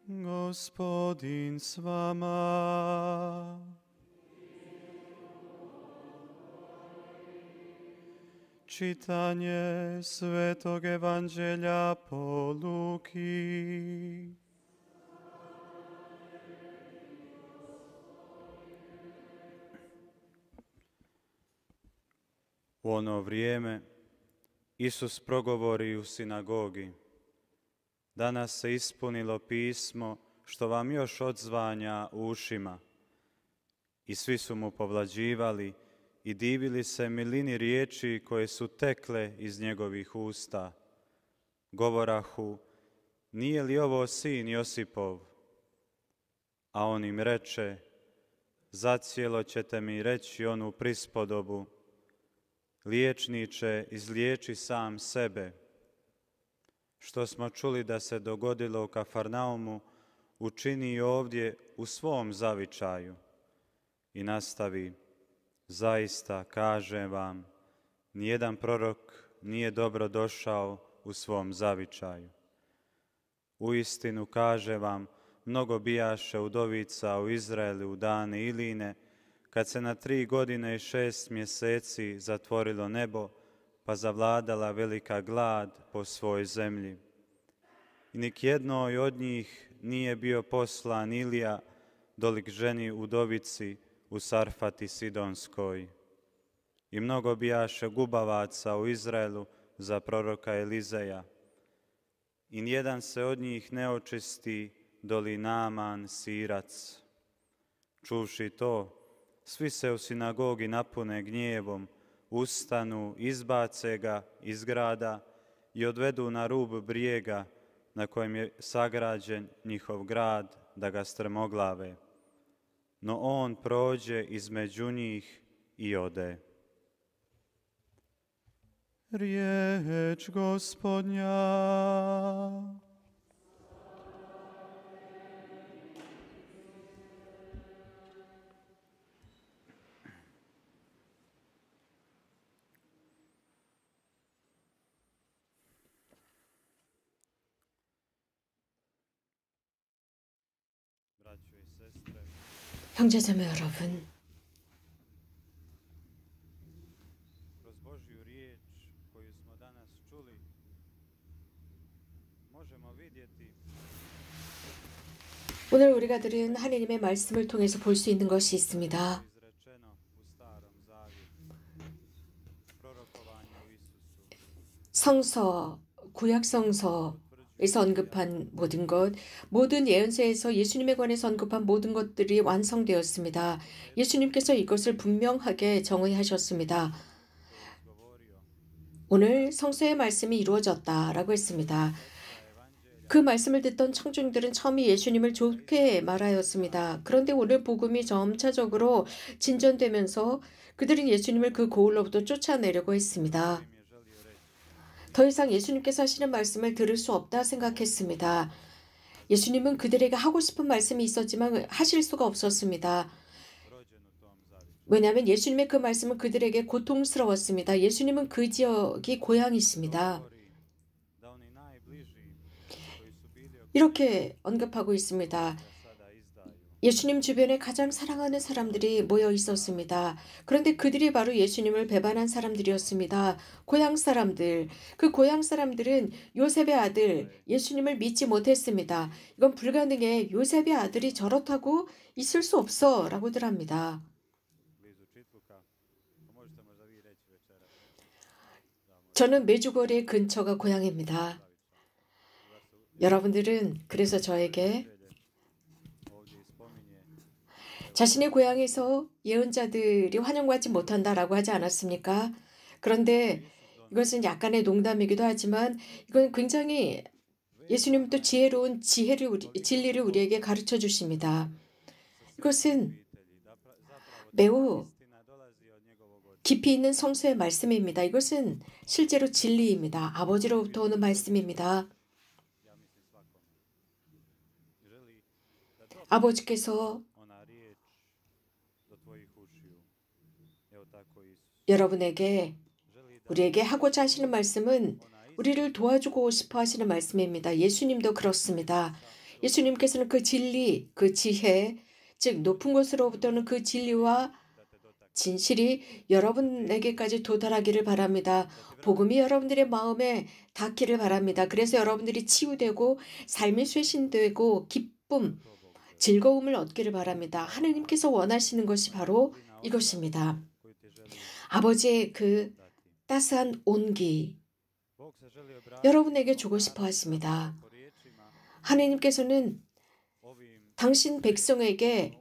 Gospodin s vama. Čitanje Svetog Evanđelja po Luki. U ono vrijeme Isus progovori u sinagogi: danas se ispunilo pismo što vam još odzvanja u ušima. I svi su mu povlađivali i divili se milini riječi koje su tekle iz njegovih usta. Govorahu: nije li ovo sin Josipov? A on im reče: zacijelo ćete mi reći onu prispodobu: liječniče, izliječi sam sebe. Što smo čuli da se dogodilo u Kafarnaumu, učini i ovdje u svom zavičaju. I nastavi: zaista kažem vam, nijedan prorok nije dobro došao u svom zavičaju. Uistinu kažem vam, mnogo bijaše udovica u Izraelu u dane Iline, kad se na 3 godine i 6 mjeseci zatvorilo nebo, pa zavladala velika glad po svoj zemlji. I nik jednoj od njih nije bio poslan Ilija dolik ženi udovici u Sarfati Sidonskoj. I mnogo bijaše gubavaca u Izraelu za proroka Elizeja. I nijedan se od njih ne očisti doli Naaman Sirac. Čuvši to, svi se u sinagogi napune gnjevom, ustanu, izbace ga iz grada i odvedu na rub brijega na kojem je sagrađen njihov grad, da ga strmoglave. No on prođe između njih i ode. Riječ Gospodnja. 형제자매 여러분, 오늘 우리가 들은 하나님의 말씀을 통해서 볼 수 있는 것이 있습니다. 성서, 구약성서에서 언급한 모든 것, 모든 예언서에서 예수님에 관해서 언급한 모든 것들이 완성되었습니다. 예수님께서 이것을 분명하게 정의하셨습니다. 오늘 성서의 말씀이 이루어졌다라고 했습니다. 그 말씀을 듣던 청중들은 처음에 예수님을 좋게 말하였습니다. 그런데 오늘 복음이 점차적으로 진전되면서 그들은 예수님을 그 고을로부터 쫓아내려고 했습니다. 더 이상 예수님께서 하시는 말씀을 들을 수 없다 생각했습니다. 예수님은 그들에게 하고 싶은 말씀이 있었지만 하실 수가 없었습니다. 왜냐하면 예수님의 그 말씀은 그들에게 고통스러웠습니다. 예수님은 그 지역이 고향이십니다. 이렇게 언급하고 있습니다. 예수님 주변에 가장 사랑하는 사람들이 모여 있었습니다. 그런데 그들이 바로 예수님을 배반한 사람들이었습니다. 고향 사람들, 그 고향 사람들은 요셉의 아들 예수님을 믿지 못했습니다. 이건 불가능해. 요셉의 아들이 저렇다고 있을 수 없어 라고들 합니다. 저는 메주거리 근처가 고향입니다. 여러분들은 그래서 저에게 자신의 고향에서 예언자들이 환영받지 못한다라고 하지 않았습니까? 그런데 이것은 약간의 농담이기도 하지만 이건 굉장히 예수님도 지혜로운 진리를 우리에게 가르쳐 주십니다. 이것은 매우 깊이 있는 성서의 말씀입니다. 이것은 실제로 진리입니다. 아버지로부터 오는 말씀입니다. 아버지께서 여러분에게, 우리에게 하고자 하시는 말씀은 우리를 도와주고 싶어 하시는 말씀입니다. 예수님도 그렇습니다. 예수님께서는 그 진리, 그 지혜, 즉 높은 곳으로부터는 그 진리와 진실이 여러분에게까지 도달하기를 바랍니다. 복음이 여러분들의 마음에 닿기를 바랍니다. 그래서 여러분들이 치유되고 삶이 쇄신되고 기쁨, 즐거움을 얻기를 바랍니다. 하느님께서 원하시는 것이 바로 이것입니다. 아버지의 그 따스한 온기 여러분에게 주고 싶어 하십니다. 하느님께서는 당신 백성에게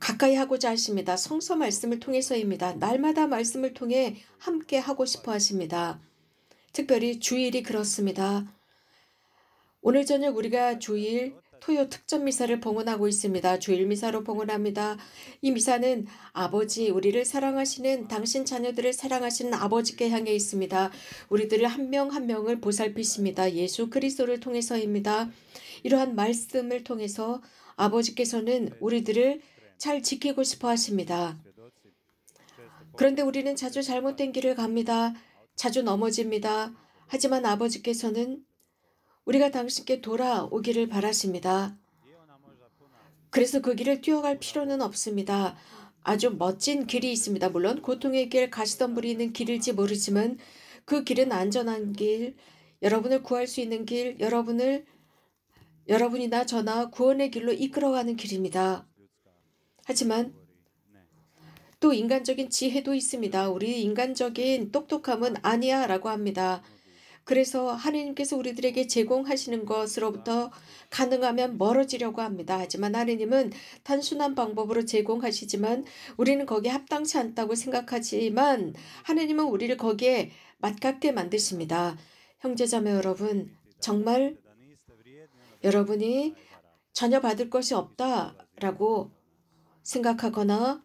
가까이 하고자 하십니다. 성서 말씀을 통해서입니다. 날마다 말씀을 통해 함께 하고 싶어 하십니다. 특별히 주일이 그렇습니다. 오늘 저녁 우리가 주일 토요 특전 미사를 봉헌하고 있습니다. 주일 미사로 봉헌합니다. 이 미사는 아버지, 우리를 사랑하시는 당신 자녀들을 사랑하시는 아버지께 향해 있습니다. 우리들을 한 명 한 명을 보살피십니다. 예수 그리스도를 통해서입니다. 이러한 말씀을 통해서 아버지께서는 우리들을 잘 지키고 싶어 하십니다. 그런데 우리는 자주 잘못된 길을 갑니다. 자주 넘어집니다. 하지만 아버지께서는 우리가 당신께 돌아오기를 바라십니다. 그래서 그 길을 뛰어갈 필요는 없습니다. 아주 멋진 길이 있습니다. 물론 고통의 길, 가시덤불이 있는 길일지 모르지만 그 길은 안전한 길, 여러분을 구할 수 있는 길, 여러분이나 저나 구원의 길로 이끌어가는 길입니다. 하지만 또 인간적인 지혜도 있습니다. 우리 인간적인 똑똑함은 아니야 라고 합니다. 그래서 하느님께서 우리들에게 제공하시는 것으로부터 가능하면 멀어지려고 합니다. 하지만 하느님은 단순한 방법으로 제공하시지만 우리는 거기에 합당치 않다고 생각하지만 하느님은 우리를 거기에 맞게 만드십니다. 형제자매 여러분, 정말 여러분이 전혀 받을 것이 없다라고 생각하거나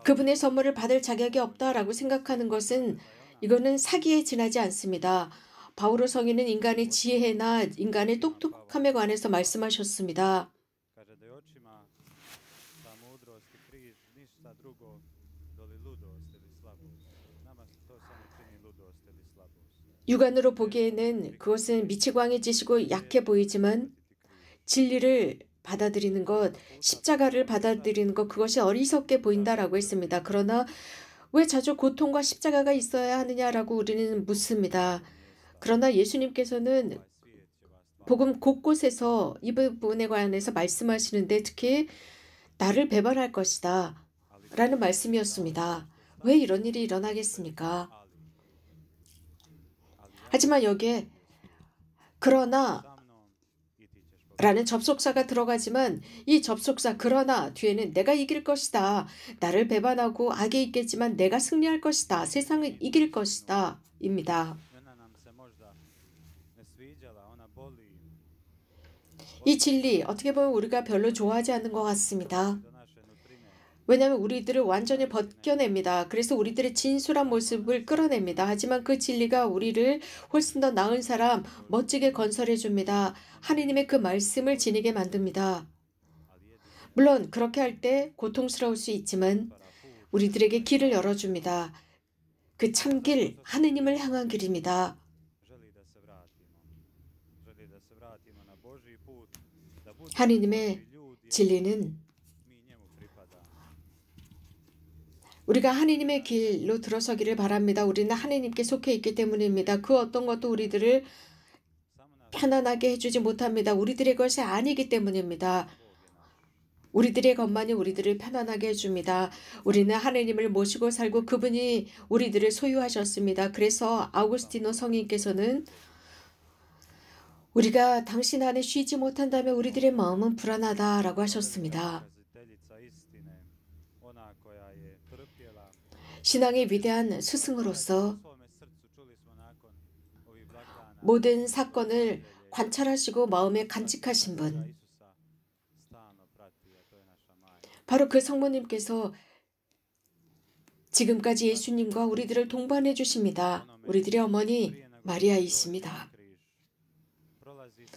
그분의 선물을 받을 자격이 없다라고 생각하는 것은 이거는 사기에 지나지 않습니다. 바오로 성인은 인간의 지혜나 인간의 똑똑함에 관해서 말씀하셨습니다. 육안으로 보기에는 그것은 빛이 광해지시고 약해 보이지만 진리를 받아들이는 것, 십자가를 받아들이는 것, 그것이 어리석게 보인다라고 했습니다. 그러나 왜 자주 고통과 십자가가 있어야 하느냐라고 우리는 묻습니다. 그러나 예수님께서는 복음 곳곳에서 이 부분에 관해서 말씀하시는데 특히 나를 배반할 것이다 라는 말씀이었습니다. 왜 이런 일이 일어나겠습니까? 하지만 여기에 그러나 라는 접속사가 들어가지만 이 접속사 그러나 뒤에는 내가 이길 것이다. 나를 배반하고 악에 있겠지만 내가 승리할 것이다. 세상을 이길 것이다. 입니다. 이 진리 어떻게 보면 우리가 별로 좋아하지 않는 것 같습니다. 왜냐하면 우리들을 완전히 벗겨냅니다. 그래서 우리들의 진솔한 모습을 끌어냅니다. 하지만 그 진리가 우리를 훨씬 더 나은 사람, 멋지게 건설해 줍니다. 하느님의 그 말씀을 지니게 만듭니다. 물론 그렇게 할 때 고통스러울 수 있지만 우리들에게 길을 열어줍니다. 그 참길, 하느님을 향한 길입니다. 하느님의 진리는 우리가 하느님의 길로 들어서기를 바랍니다. 우리는 하느님께 속해 있기 때문입니다. 그 어떤 것도 우리들을 편안하게 해주지 못합니다. 우리들의 것이 아니기 때문입니다. 우리들의 것만이 우리들을 편안하게 해줍니다. 우리는 하느님을 모시고 살고 그분이 우리들을 소유하셨습니다. 그래서 아우구스티노 성인께서는 우리가 당신 안에 쉬지 못한다면 우리들의 마음은 불안하다라고 하셨습니다. 신앙의 위대한 스승으로서 모든 사건을 관찰하시고 마음에 간직하신 분, 바로 그 성모님께서 지금까지 예수님과 우리들을 동반해 주십니다. 우리들의 어머니 마리아이십니다.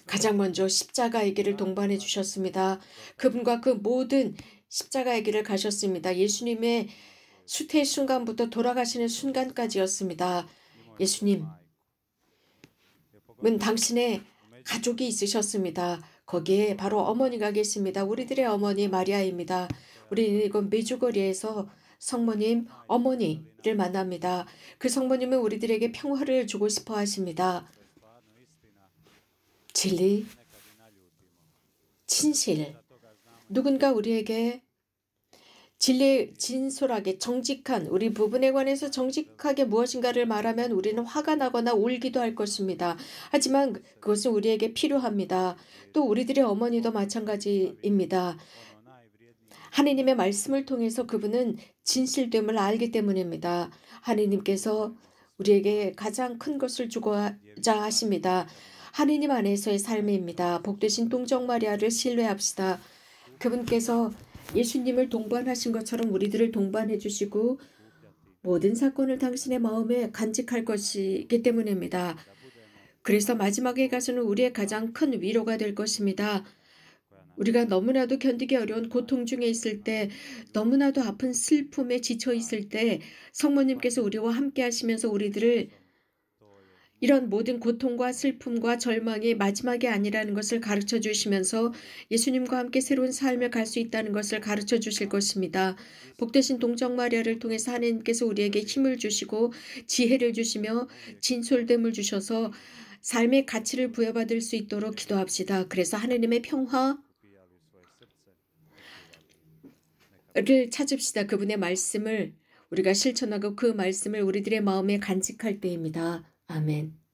가장 먼저 십자가의 길을 동반해 주셨습니다. 그분과 그 모든 십자가의 길을 가셨습니다. 예수님의 수태의 순간부터 돌아가시는 순간까지였습니다. 예수님은 당신의 가족이 있으셨습니다. 거기에 바로 어머니가 계십니다. 우리들의 어머니 마리아입니다. 우리는 이건 메주거리에서 성모님, 어머니를 만납니다. 그 성모님은 우리들에게 평화를 주고 싶어 하십니다. 진리, 진실. 누군가 우리에게 진솔하게 정직한 우리 부분에 관해서 정직하게 무엇인가를 말하면 우리는 화가 나거나 울기도 할 것입니다. 하지만 그것은 우리에게 필요합니다. 또 우리들의 어머니도 마찬가지입니다. 하느님의 말씀을 통해서 그분은 진실됨을 알기 때문입니다. 하느님께서 우리에게 가장 큰 것을 주고자 하십니다. 하느님 안에서의 삶입니다. 복되신 동정 마리아를 신뢰합시다. 그분께서 예수님을 동반하신 것처럼 우리들을 동반해 주시고 모든 사건을 당신의 마음에 간직할 것이기 때문입니다. 그래서 마지막에 가서는 우리의 가장 큰 위로가 될 것입니다. 우리가 너무나도 견디기 어려운 고통 중에 있을 때, 너무나도 아픈 슬픔에 지쳐 있을 때 성모님께서 우리와 함께 하시면서 우리들을 이런 모든 고통과 슬픔과 절망이 마지막이 아니라는 것을 가르쳐 주시면서 예수님과 함께 새로운 삶을 갈 수 있다는 것을 가르쳐 주실 것입니다. 복되신 동정 마리아를 통해서 하나님께서 우리에게 힘을 주시고 지혜를 주시며 진솔됨을 주셔서 삶의 가치를 부여받을 수 있도록 기도합시다. 그래서 하나님의 평화를 찾읍시다. 그분의 말씀을 우리가 실천하고 그 말씀을 우리들의 마음에 간직할 때입니다. 아멘.